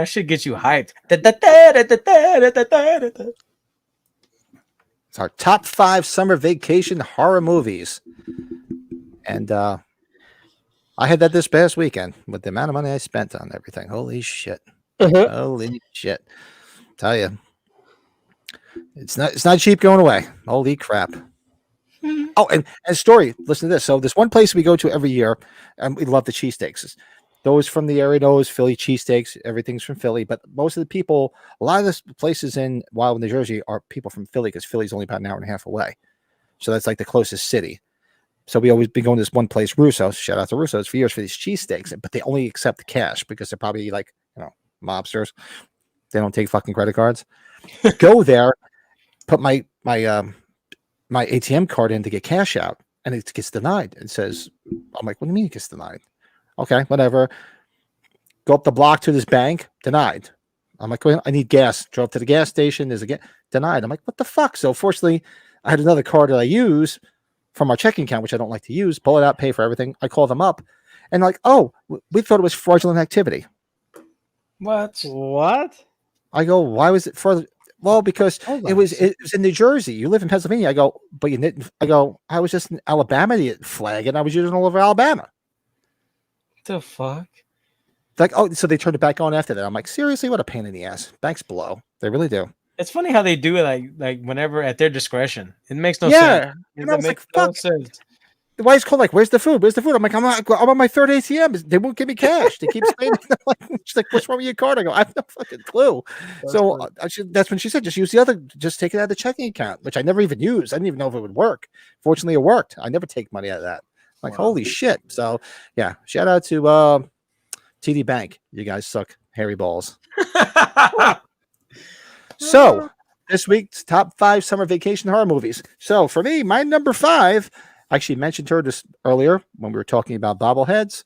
That shit gets you hyped. It's It's our top 5 summer vacation horror movies. And I had that this past weekend with the amount of money I spent on everything. Holy shit. Holy shit. Tell you. It's not cheap going away. Holy crap. Oh, and story. Listen to this. So this one place we go to every year, and we love the cheesesteaks. Those from the area knows Philly cheesesteaks. Everything's from Philly, but most of the people, a lot of the places in New Jersey are people from Philly because Philly's only about an hour and a half away. So that's like the closest city. So we always been going to this one place, Russo's. Shout out to Russo's for years for these cheesesteaks, but they only accept cash because they're probably like, mobsters. They don't take fucking credit cards. Go there, put my ATM card in to get cash out, and it gets denied. It says, I'm like, what do you mean it gets denied? Okay, whatever. Go up the block to this bank, denied. I'm like, well, I need gas. Drove to the gas station. There's a denied. I'm like, what the fuck? So fortunately, I had another card that I use from our checking account, which I don't like to use. Pull it out, pay for everything. I call them up, and like, oh, we thought it was fraudulent activity. What? I go, why was it fraudulent? Well, because it was in New Jersey. You live in Pennsylvania. I go, but you didn't. I go, I was just in Alabama flag, and I was using all over Alabama. The fuck? Like, oh, so they turned it back on after that. I'm like, seriously, what a pain in the ass. Banks blow. They really do. It's funny how they do it, like whenever at their discretion. It makes no sense. And I was like, fuck. The wife's called, like, where's the food? Where's the food? I'm like, I'm on my third ATM. They won't give me cash. They keep saying, she's like, what's wrong with your card? I go, I have no fucking clue. That's when she said, just use the other, just take it out of the checking account, which I never even used. I didn't even know if it would work. Fortunately, it worked. I never take money out of that. Like, holy shit. So, yeah, shout out to TD Bank. You guys suck hairy balls. So, this week's top 5 summer vacation horror movies. So, for me, my number 5, I actually mentioned her just earlier when we were talking about bobbleheads.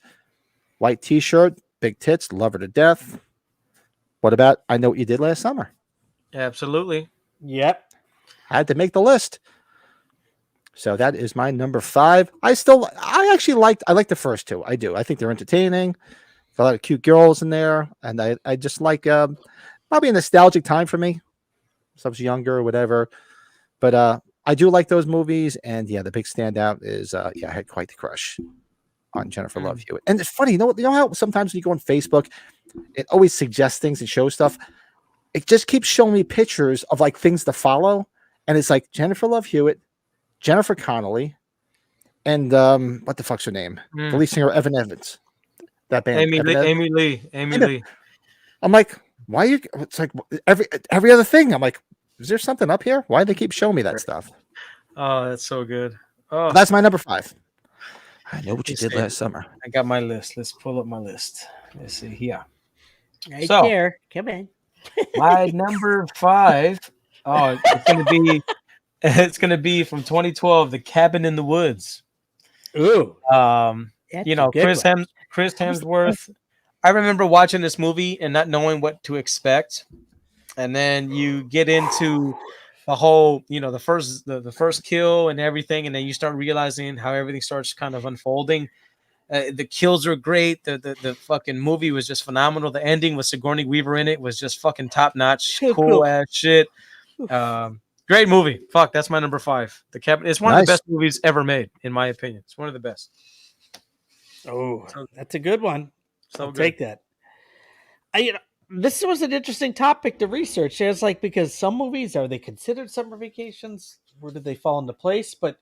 White t-shirt, big tits, love her to death. What about I Know What You Did Last Summer? Absolutely. Yep. Had to make the list. So that is my number 5. I like the first 2. I do. I think they're entertaining. A lot of cute girls in there. And I just like probably a nostalgic time for me. So I was younger or whatever. But I do like those movies. And yeah, the big standout is I had quite the crush on Jennifer Love Hewitt. And it's funny, you know how sometimes when you go on Facebook, it always suggests things and shows stuff. It just keeps showing me pictures of like things to follow. And it's like Jennifer Love Hewitt, Jennifer Connelly, and what the fuck's her name? The lead singer Evan Evans. That band. Amy Lee. I'm like, why are you? It's like every other thing. I'm like, is there something up here? Why do they keep showing me that stuff? Oh, that's so good. Oh, that's my number 5. I Know What You Did Last Summer. I got my list. Let's pull up my list. Let's see here. Right there. Come in. My number 5. Oh, it's gonna be from 2012, The Cabin in the Woods. Ooh. Chris Hemsworth. I remember watching this movie and not knowing what to expect. And then you get into the whole, the first kill and everything, and then you start realizing how everything starts kind of unfolding. The kills are great. The fucking movie was just phenomenal. The ending with Sigourney Weaver in it was just fucking top notch, cool ass shit. Great movie. Fuck, that's my number 5. The Cabin. It's one of the best movies ever made, in my opinion. It's one of the best. Oh, that's a good one. So I'll take that. This was an interesting topic to research. It's like, because some movies, are they considered summer vacations? Where did they fall into place? But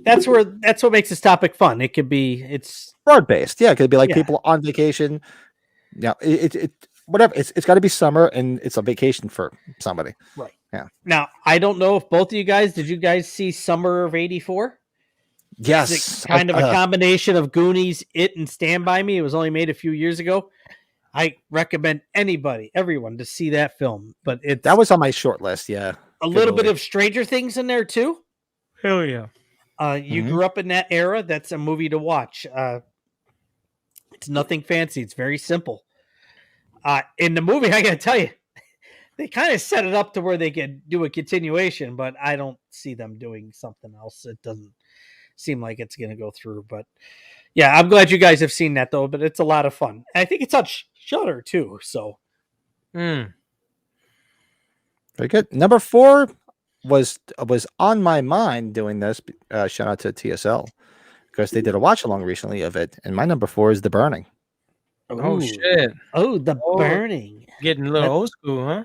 that's what makes this topic fun. It's broad based. Yeah, it could be like people on vacation. Yeah, whatever. It's got to be summer, and it's a vacation for somebody. Right. Yeah. Now, I don't know if both of you guys did. You guys see Summer of '84? Yes. It's kind of a combination of Goonies, It, and Stand By Me. It was only made a few years ago. I recommend everyone to see that film. But that was on my short list. Yeah. A little bit of Stranger Things in there too. Hell yeah. You grew up in that era. That's a movie to watch. It's nothing fancy. It's very simple. In the movie, I got to tell you, they kind of set it up to where they could do a continuation, but I don't see them doing something else. It doesn't seem like it's going to go through. But yeah, I'm glad you guys have seen that though. But it's a lot of fun. I think it's on Shudder too. So Mm. Very good. Number 4 was on my mind doing this. Shout out to TSL because they did a watch along recently of it, and my number 4 is The Burning. Oh Ooh. shit! Oh, The Oh, Burning. Getting a little old school, huh?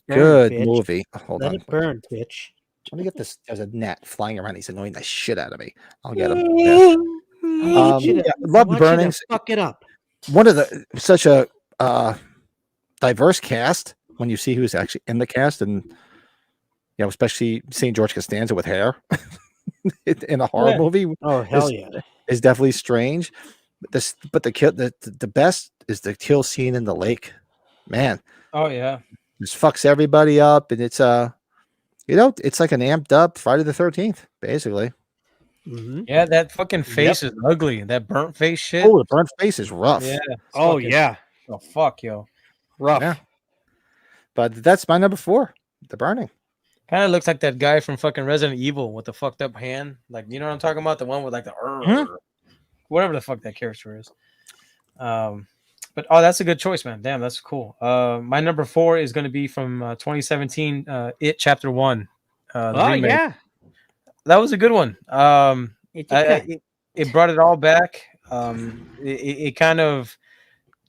Good bitch. movie. Hold Let on. it burn, bitch. Let me get this. There's a gnat flying around. He's annoying the shit out of me. I'll get him. Yeah. Love The Burnings. Fuck it up. One of such a diverse cast when you see who's actually in the cast, and especially seeing George Costanza with hair in a horror movie. Oh hell yeah! Is definitely strange. But the best is the kill scene in the lake. Man. Oh yeah. Just fucks everybody up, and it's it's like an amped up Friday the 13th, basically. Mm-hmm. Yeah, that fucking face is ugly. That burnt face shit. Oh, the burnt face is rough. Yeah. Oh yeah. Oh fuck, yo. Rough. Yeah. But that's my number 4, The Burning. Kind of looks like that guy from fucking Resident Evil with the fucked up hand. Like, you know what I'm talking about? The one with like the whatever the fuck that character is. But that's a good choice, man. Damn, that's cool. My number 4 is going to be from 2017, It Chapter 1. Remake. Yeah, that was a good one. It brought it all back. It kind of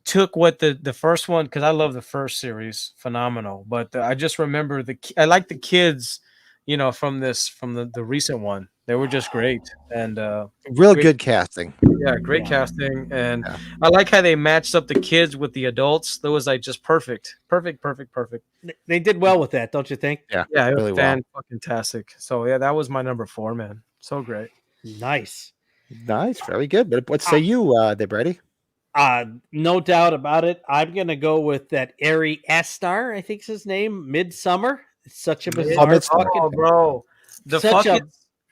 took what the first one, because I love the first series, phenomenal. But I just remember I like the kids, from the recent one. They were just great, and real good casting. Yeah, great casting, and I like how they matched up the kids with the adults. That was like just perfect. They did well with that, don't you think? Yeah, it was fantastic. So yeah, that was my number 4, man. So great. Nice, very good. But what say you, there, Brady? No doubt about it. I'm gonna go with that Ari Aster, I think's his name. Midsummer. It's such a bizarre bro. A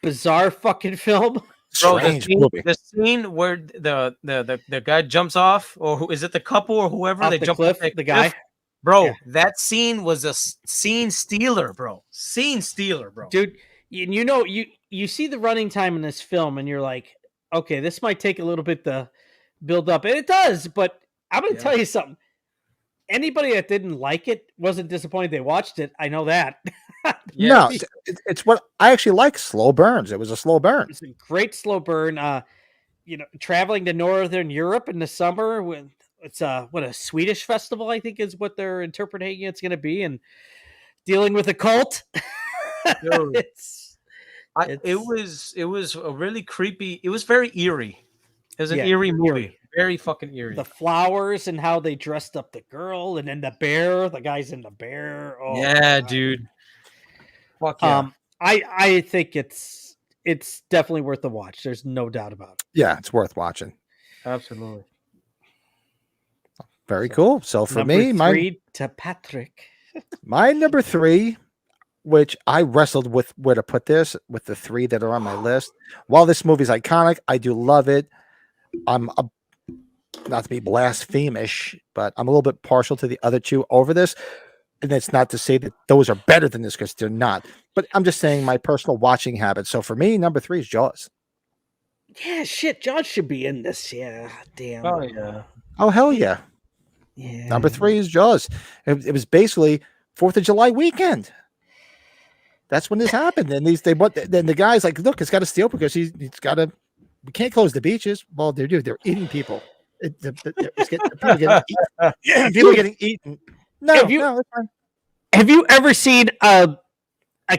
bizarre fucking film. Bro, the scene where the guy jumps off, or is it the couple or whoever they jump off the guy? Bro, that scene was a scene stealer, bro. Dude, you see the running time in this film, and you're like, okay, this might take a little bit to build up, and it does. But I'm gonna tell you something. Anybody that didn't like it wasn't disappointed they watched it. I know that. No, it's what I actually like. Slow burns. It was a slow burn. It's a great slow burn. Traveling to Northern Europe in the summer when it's a Swedish festival, I think is what they're interpreting it's going to be, and dealing with a cult. It was a really creepy. It was very eerie. It was an eerie movie. Very fucking eerie. The flowers and how they dressed up the girl, and then the bear. The guy's in the bear. Oh, yeah, dude. Fuck yeah. I think it's definitely worth the watch. There's no doubt about it. Yeah, it's worth watching. Absolutely. Very cool. So for me, to Patrick. My number 3, which I wrestled with where to put this, with the 3 that are on my list. While this movie is iconic, I do love it. I'm not to be blasphemous, but I'm a little bit partial to the other 2 over this. And it's not to say that those are better than this, because they're not. But I'm just saying my personal watching habits. So for me, number 3 is Jaws. Yeah, shit. Jaws should be in this. Yeah, damn. Oh, yeah. Oh, hell yeah. Yeah. Number 3 is Jaws. It was basically 4th of July weekend. That's when this happened. And then the guy's like, look, it's got to steal because he's got to. We can't close the beaches. Well, they're eating people. People getting eaten. No, that's fine. Have you ever seen a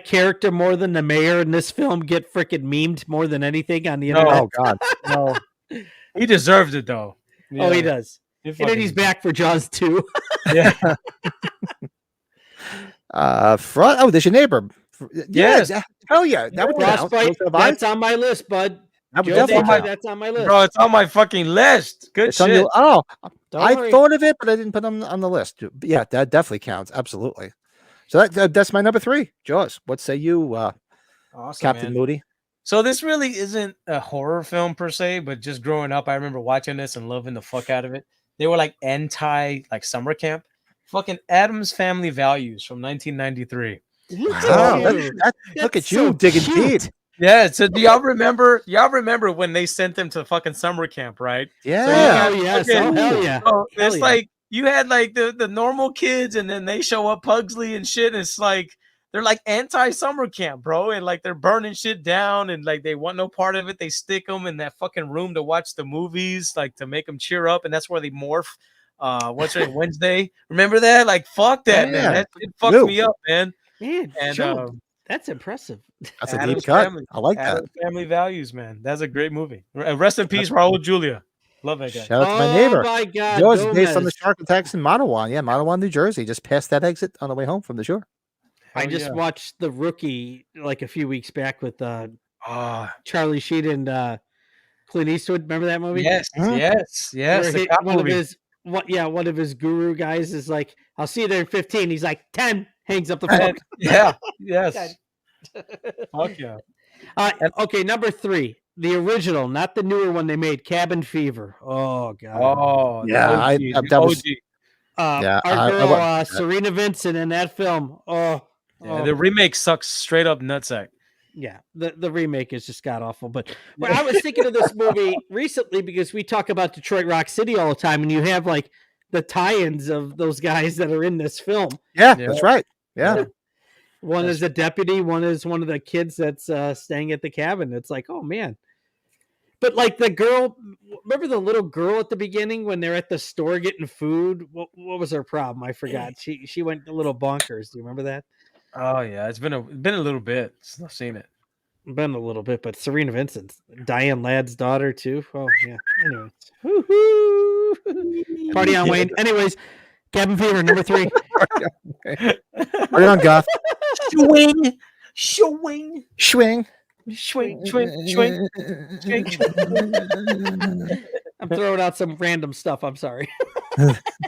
character more than the mayor in this film get freaking memed more than anything on the internet? Oh God, no. He deserved it though. Yeah. Oh, he does. And then he's back for Jaws 2. Yeah. There's your neighbor. Yes. Hell yeah. That would Frostbite. That's on my list, bud. That's on my list. Bro, it's on my fucking list. Good shit. I thought of it, but I didn't put them on the list. But yeah, that definitely counts. Absolutely. So that's my number 3. Jaws. What say you, awesome, Captain man. Moody? So this really isn't a horror film per se, but just growing up, I remember watching this and loving the fuck out of it. They were like summer camp. Fucking Addams Family Values from 1993. Wow, look at you digging deep. Yeah, so do y'all remember when they sent them to fucking summer camp, right? Yeah. Hell yeah. So it's like, you had like the normal kids, and then they show up Pugsley and shit. And it's like they're like anti-summer camp, bro, and like they're burning shit down, and like they want no part of it. They stick them in that fucking room to watch the movies, like to make them cheer up, and that's where they morph. What's it, Wednesday? Remember that? Like, fuck that, man. That it fucked me up, man. Man, and Joe, that's impressive. That's a deep cut. I like that. Family values, man. That's a great movie. Rest in peace, Raul Julia. Love that guy. Shout out to my neighbor. Oh my God, Joe is based on the shark attacks in Monauan. Yeah, Monauan, New Jersey. Just past that exit on the way home from the shore. I just watched The Rookie like a few weeks back with Charlie Sheen and Clint Eastwood. Remember that movie? Yes. One of his guru guys is like, "I'll see you there in 15." He's like, 10. Hangs up the phone. Yes. Fuck yeah. Okay, number 3, the original, not the newer one they made, Cabin Fever. Oh God. Oh yeah, that was. Our girl Serena Vincent in that film. The remake sucks straight up nutsack. Yeah, the remake is just god awful. But I was thinking of this movie recently because we talk about Detroit Rock City all the time, and you have like the tie-ins of those guys that are in this film. Yeah. That's right. Yeah. One is a deputy, one is one of the kids that's staying at the cabin. It's like, oh man. But like the girl, remember the little girl at the beginning when they're at the store getting food? What was her problem? I forgot. She went a little bonkers. Do you remember that? Oh yeah, it's been a little bit since I've seen it. Been a little bit, but Serena Vincent, Diane Ladd's daughter too. Oh yeah. Anyways, woo-hoo. Party on, Wayne. Anyways, Cabin Fever number 3. Party on, Goth. Swing. I'm throwing out some random stuff. I'm sorry.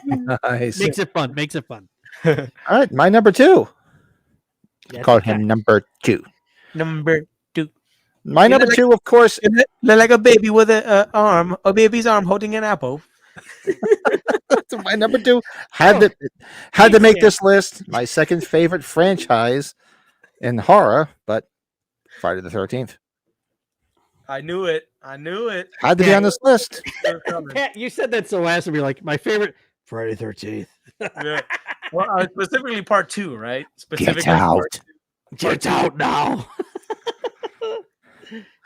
Nice. Makes it fun. All right, my number 2. Call him number 2. Number 2. My number 2, of course, like a baby with a baby's arm holding an apple. my number 2 had to make this list. My second favorite franchise in horror, but Friday the 13th. I knew it. Had to be on this list. Pat, you said that so last, and you're like, my favorite Friday the 13th. Yeah. Well, specifically part 2, right? Get out. Get out now.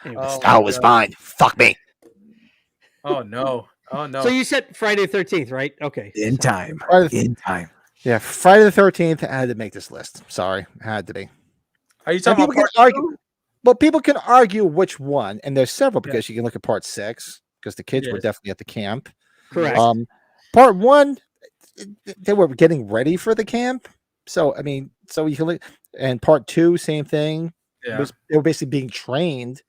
That was fine. Fuck me. Oh no. So you said Friday the 13th, right? Okay. In time. Yeah, Friday the 13th. I had to make this list. Sorry, had to be. Are you talking about part 2? Well, people can argue which one, and there's several because you can look at part 6 because the kids were definitely at the camp. Correct. Part 1, they were getting ready for the camp, so I mean, so you can look. And part 2, same thing. Yeah. They were basically being trained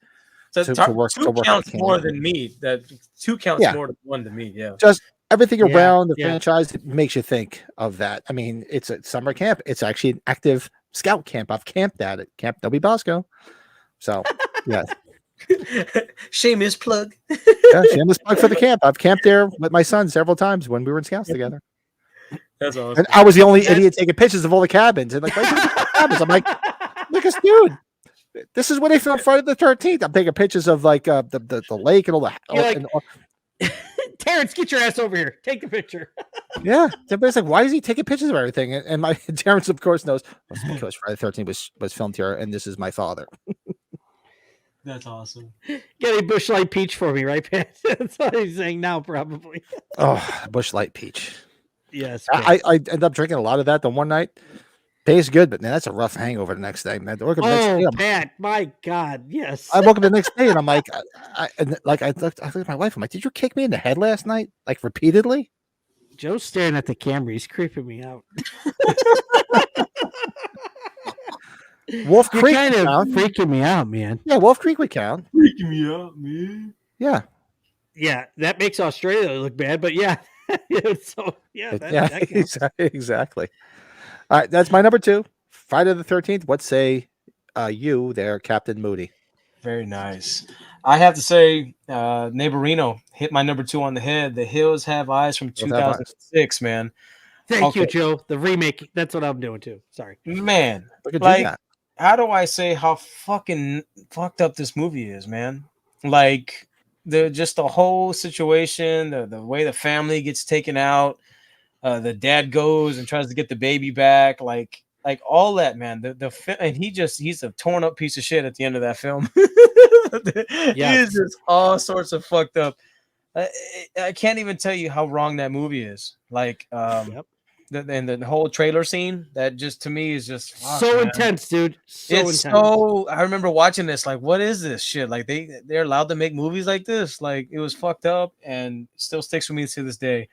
to work. 2 counts more camp. than me. That 2 counts more than 1 to me. Yeah. Just everything around the franchise makes you think of that. I mean, it's a summer camp. It's actually an active scout camp. I've camped at Camp W. Bosco. So, yeah. Shameless plug. Yeah, shameless plug for the camp. I've camped there with my son several times when we were in scouts together. That's awesome. And I was the only idiot taking pictures of all the cabins. And like, cabins. I'm like, dude, this is when they filmed Friday the 13th. I'm taking pictures of like the lake and all the. Terrence, get your ass over here. Take the picture. Yeah, everybody's like, why is he taking pictures of everything? And my Terrence, of course, knows because Friday the 13th was filmed here, and this is my father. That's awesome. Get a Busch Light Peach for me, right, Pat? That's what he's saying now, probably. Oh, Busch Light Peach. Yes. I ended up drinking a lot of that the one night. Tastes good, but man, that's a rough hangover the next day, man. Pat, my God, yes. I woke up the next day and I'm like, I looked at my wife. I'm like, did you kick me in the head last night? Like repeatedly? Joe's staring at the camera. He's creeping me out. Wolf Creek kind of freaking me out, man. Yeah, Wolf Creek would count. Freaking me out, man. Yeah. Yeah, that makes Australia look bad, but yeah. That exactly. All right, that's my number 2. Friday the 13th. What say you there, Captain Moody? Very nice. I have to say, Neighborino hit my number 2 on the head. The Hills Have Eyes from 2006, man. Thank you, Joe. The remake. That's what I'm doing too. Sorry, man. Like, how do I say how fucking fucked up this movie is, man? Like the whole situation, the way the family gets taken out. the dad goes and tries to get the baby back, like all that, man. And he's a torn up piece of shit at the end of that film. He is just all sorts of fucked up. I can't even tell you how wrong that movie is. Like, the whole trailer scene, that just to me is just so intense, dude. It's so. I remember watching this, like, what is this shit? Like, they're allowed to make movies like this? Like, it was fucked up, and still sticks with me to this day.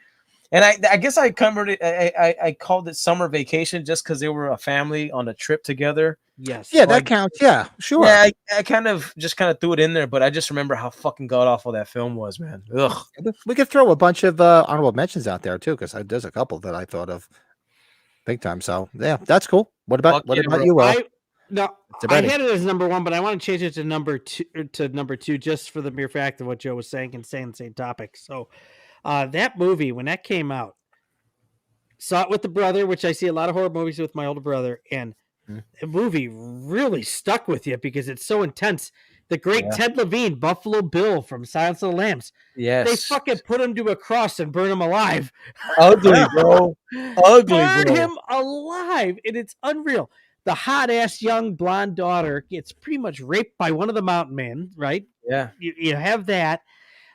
And I guess I covered it. I called it Summer Vacation just because they were a family on a trip together. Yes. Yeah, that counts. Yeah, sure. Yeah, I kind of threw it in there, but I just remember how fucking god awful that film was, man. Ugh. We could throw a bunch of honorable mentions out there too, because there's a couple that I thought of big time. So yeah, that's cool. What about you, Will? I had it as number one, but I want to change it to number two, just for the mere fact of what Joe was saying and saying the same topic. So that movie, when that came out, saw it with the brother, which I see a lot of horror movies with my older brother, and the movie really stuck with you because it's so intense. The great Ted Levine, Buffalo Bill from Silence of the Lambs. Yes. They fucking put him to a cross and burn him alive. Ugly, bro. Burn him alive. And it's unreal. The hot ass young blonde daughter gets pretty much raped by one of the mountain men, right? Yeah. You have that.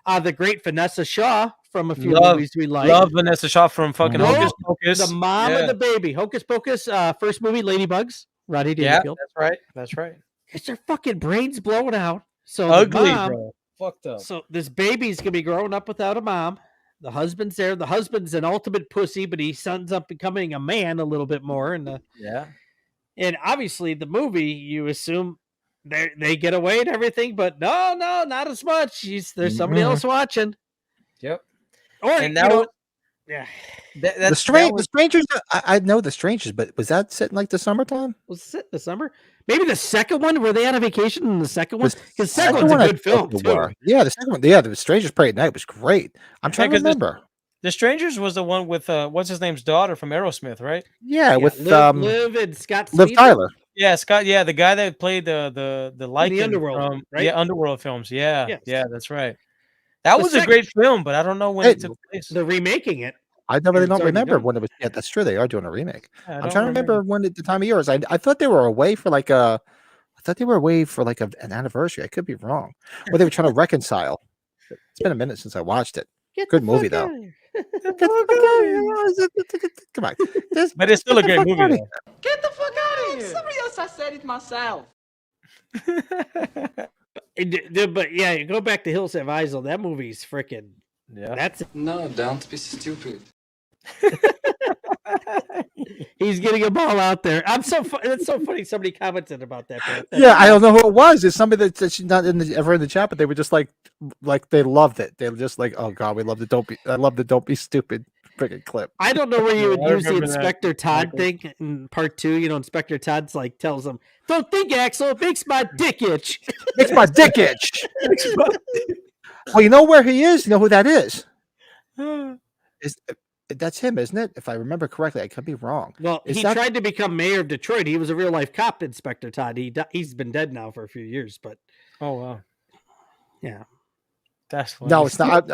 The great Vanessa Shaw from a few movies we like. Love Vanessa Shaw from fucking Hocus Pocus. The mom of the baby. Hocus Pocus, first movie, Ladybugs. Roddy Dangerfield. Yeah, that's right. It's their fucking brains blowing out. So ugly, bro. Fucked up. So this baby's gonna be growing up without a mom. The husband's there. The husband's an ultimate pussy, but he ends up becoming a man a little bit more. And and obviously the movie, you assume they get away and everything, but no, not as much. There's somebody else watching. Yep. Or and now, the strangers. I know the strangers, but was that set in like the summertime? Was it the summer? Maybe the second one. Were they on a vacation in the second one? Because the second one's a good film too. Yeah, the second one. Yeah, the Strangers Prey at Night was great. I'm trying to remember. The Strangers was the one with what's his name's daughter from Aerosmith, right? Yeah, with Liv and Scott. Liv Tyler. Yeah, Scott. Yeah, the guy that played the Lycan the Underworld, right? Yeah, Underworld films. Yeah, that's right. That was a great film, but I don't know when it took place. They're remaking it. I really don't remember when it was. Yeah, that's true. They are doing a remake. I'm trying to remember when the time of year was. I thought they were away for like an anniversary. I could be wrong. Or they were trying to reconcile. It's been a minute since I watched it. Good movie though. Come on. But it's still a great movie. Get the fuck out of here. Somebody else, I said it myself. But yeah, you go back to Hills Have Eyes. That movie's freaking. Yeah. That's no, don't be stupid. He's getting a ball out there. That's so funny. Somebody commented about that. Yeah, I don't know who it was. It's somebody that's not ever in the chat, but they were just like they loved it. They were just like, oh god, we love the don't be stupid freaking clip. I don't know where you would use the Inspector Todd thing in part 2. You know, Inspector Todd's like tells him, "Don't think, Axel. It makes my dick itch." Makes my dick itch. Well, you know where he is. You know who that is. That's him, isn't it? If I remember correctly, I could be wrong. Well, he tried to become mayor of Detroit. He was a real life cop, Inspector Todd. He's been dead now for a few years, but wow, yeah, that's funny. No, it's not.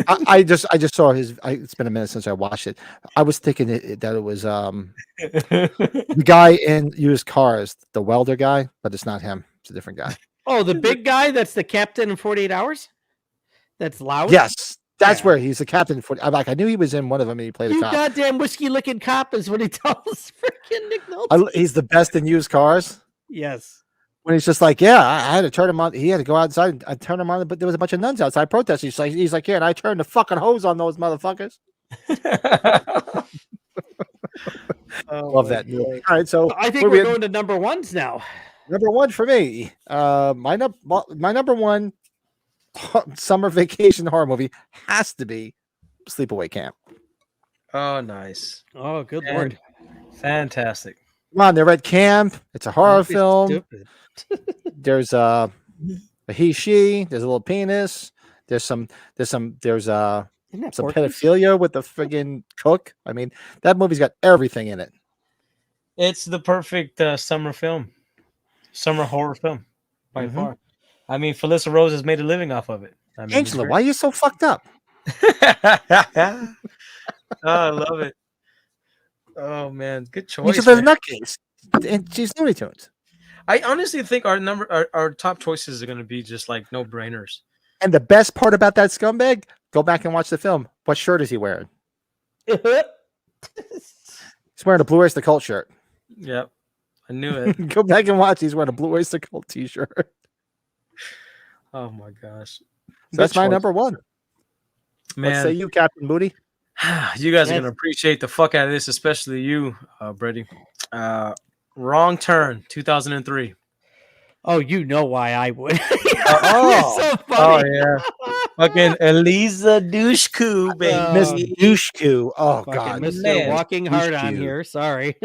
I just saw his. It's been a minute since I watched it. I was thinking that it was the guy in Used Cars, the welder guy, but it's not him. It's a different guy. Oh, the big guy that's the captain in 48 Hours. That's loud. Yes. That's where he's the captain for. I knew he was in one of them and he played a cop. Goddamn whiskey licking cop is what he tells freaking Nick Nolte. He's the best in Used Cars. Yes. When he's just like, yeah, I had to turn him on. He had to go outside and I turned him on, but there was a bunch of nuns outside protesting. He's like, yeah, and I turned the fucking hose on those motherfuckers. Love that. All right, so I think we're going to number ones now. Number one for me. My number one summer vacation horror movie has to be Sleepaway Camp. Oh, nice. Oh, good lord. Fantastic. Come on, they're at camp. It's a horror film. There's a he, she, there's a little penis. There's some pedophilia with the friggin' cook. I mean, that movie's got everything in it. It's the perfect summer horror film by far. I mean, Felissa Rose has made a living off of it. I mean, Angela, why are you so fucked up? Oh, I love it. Oh man, good choice. He's a Man. nutcase, and she's Looney Tunes. I honestly think our top choices are going to be just like no brainers. And the best part about that scumbag, go back and watch the film. What shirt is he wearing? He's wearing a Blue Oyster Cult shirt. Yep, I knew it. Go back and watch. He's wearing a Blue Oyster Cult t-shirt. Oh my gosh, So that's my number one. Man, Let's say you, Captain Moody. You guys are gonna appreciate the fuck out of this, especially you, Brady. Wrong Turn, 2003. Oh, you know why I would. Oh. You're so funny. Yeah, fucking Eliza Dushku, baby. Miss Dushku. Oh Fucking God, Mr. man. Walking hard on Dushku. here. Sorry.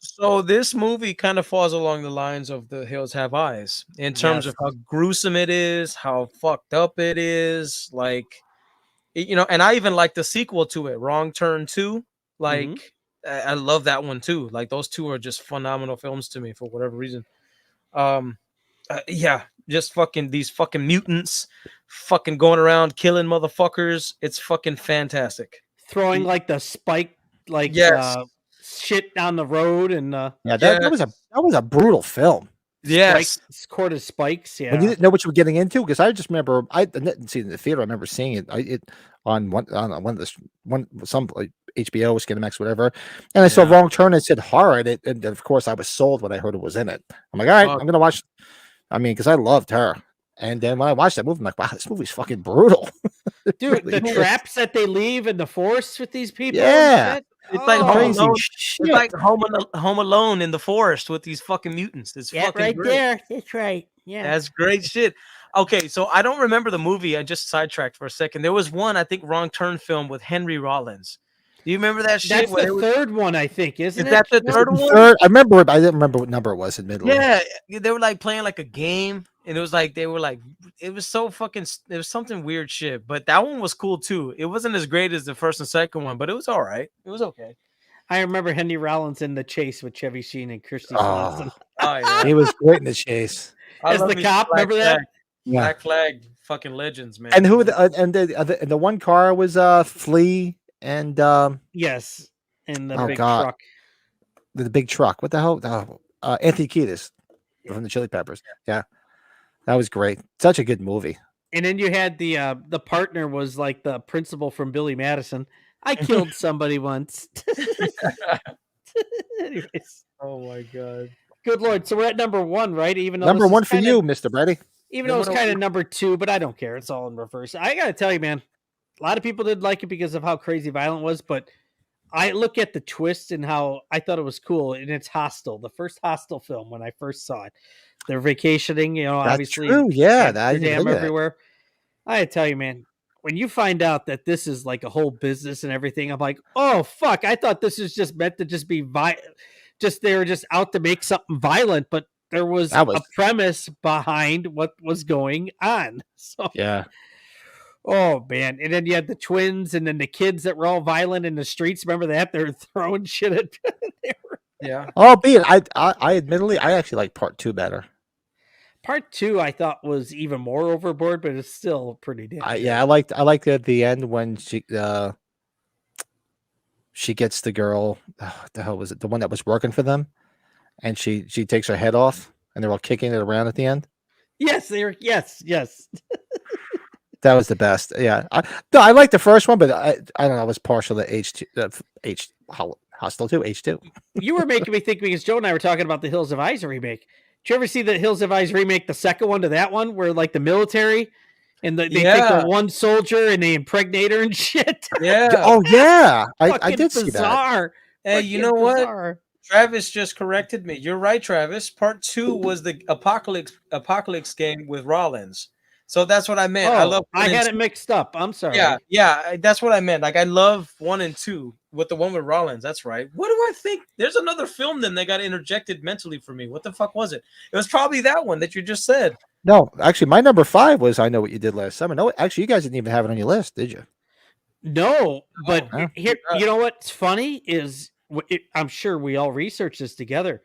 So this movie kind of falls along the lines of The Hills Have Eyes in terms of how gruesome it is, how fucked up it is, like, you know. And I even like the sequel to it, Wrong Turn 2. Like, I love that one too. Like, those two are just phenomenal films to me for whatever reason. Yeah, just fucking these fucking mutants fucking going around killing motherfuckers. It's fucking fantastic. Throwing like the spike, like shit down the road, and that was a brutal film. Yes, court of spikes. Yeah, When you didn't know what you were getting into, because I just remember I didn't see it in the theater. I remember seeing it. On one of the some like HBO, Skinemax, whatever, and I saw Wrong Turn. And it said horror, and of course I was sold when I heard it was in it. I'm like, all right, I'm gonna watch. I mean, because I loved her, and then when I watched that movie, I'm like, wow, this movie's fucking brutal, dude. really The traps that they leave in the forest with these people. Yeah. It's like crazy Home Alone. shit. It's like Home Alone in the forest with these fucking mutants. It's fucking right great. there. That's right. Yeah, That's great shit. Okay, so I don't remember the movie. I just sidetracked for a second. There was one, I think, Wrong Turn film with Henry Rollins. Do you remember that shit? That's the third one, I think, isn't it? Is that the third one? I remember it, but I didn't remember what number it was. Admittedly, Yeah, they were like playing like a game, and it was like they were like, it was so fucking, it was something weird shit. But that one was cool too. It wasn't as great as the first and second one, but it was all right. It was okay. I remember Henry Rollins in The Chase with Chevy Sheen and Christy Swanson. Oh yeah, he was great in The Chase. As the cop, remember that? Yeah. Black Flag, fucking legends, man. And who the one car was Flea and yes, in the big God. truck. The big truck. What the hell? Anthony Kiedis from the Chili Peppers. Yeah, that was great. Such a good movie. And then you had the partner was like the principal from Billy Madison. I killed somebody once. Anyways, Oh my god. good lord. So we're at number one, right? Even though Number one for you, Mr. Brady. Even though it's kind of number two, but I don't care. It's all in reverse. I gotta tell you, man, a lot of people didn't like it because of how crazy violent it was, but I look at the twist and how I thought it was cool. And it's Hostel, the first Hostel film when I first saw it. They're vacationing, That's obviously. true. Yeah, Amsterdam everywhere. I tell you, man, when you find out that this is like a whole business and everything, I'm like, oh fuck! I thought this was just meant to just be they were just out to make something violent, but there was a premise behind what was going on. So yeah. Oh man! And then you had the twins, and then the kids that were all violent in the streets. Remember that? They're throwing shit at. Yeah. Albeit, I admittedly, I actually like part two better. Part two, I thought was even more overboard, but it's still pretty damn. I liked at the end when she gets the girl. What the hell was it? The one that was working for them, and she takes her head off, and they're all kicking it around at the end. Yes, yes. That was the best. Yeah, I like the first one, but I don't know. I was partial to Hostel 2, H2. You were making me think because Joe and I were talking about the Hills of Eyes remake. Did you ever see the Hills of Eyes remake, the second one to that one, where like the military and they take the one soldier and they impregnate her and shit? Yeah. Oh yeah, I did see that. Hey, you know what? Travis just corrected me. You're right, Travis. Part two was the apocalypse game with Rollins. So that's what I meant. I had it mixed up. I'm sorry. Yeah, that's what I meant. Like I love 1 and 2 with the one with Rollins. That's right. What do I think? There's another film then that got interjected mentally for me. What the fuck was it? It was probably that one that you just said. No, actually, my number 5 was I Know What You Did Last Summer. No, actually, you guys didn't even have it on your list, did you? No, but here, you know what's funny is I'm sure we all researched this together.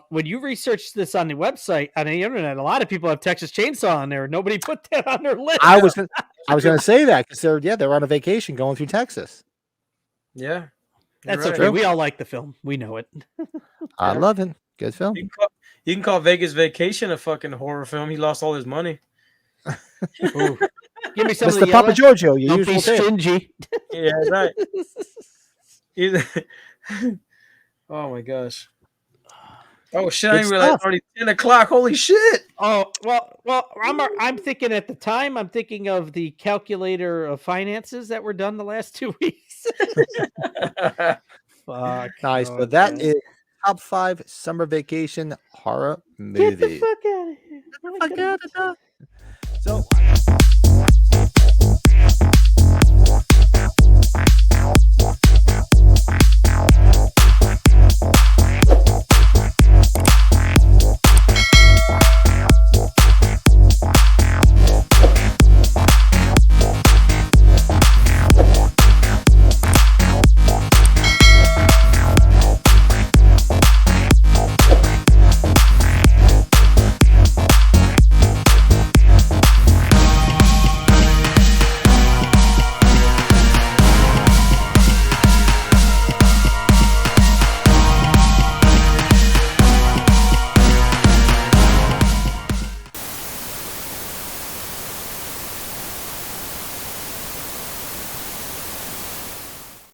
When you research this on the website, on the internet, a lot of people have Texas Chainsaw on there. Nobody put that on their list. I was going to say that because they're on a vacation going through Texas. Yeah. That's Right. okay. We all like the film. We know it. I love it. Good film. You can call Vegas Vacation a fucking horror film. He lost all his money. Ooh. Give me some of Mr. the Papa yellow. Giorgio, your Don't be usual tale. stingy. Yeah, right. Oh my gosh. Oh shit! I Good didn't realize stuff. it's already 10 o'clock. Holy shit! Oh well. I'm thinking at the time. I'm thinking of the calculator of finances that were done the last 2 weeks. Fuck. Nice. So Okay. that is top 5 summer vacation horror Get the movies. fuck out of here. So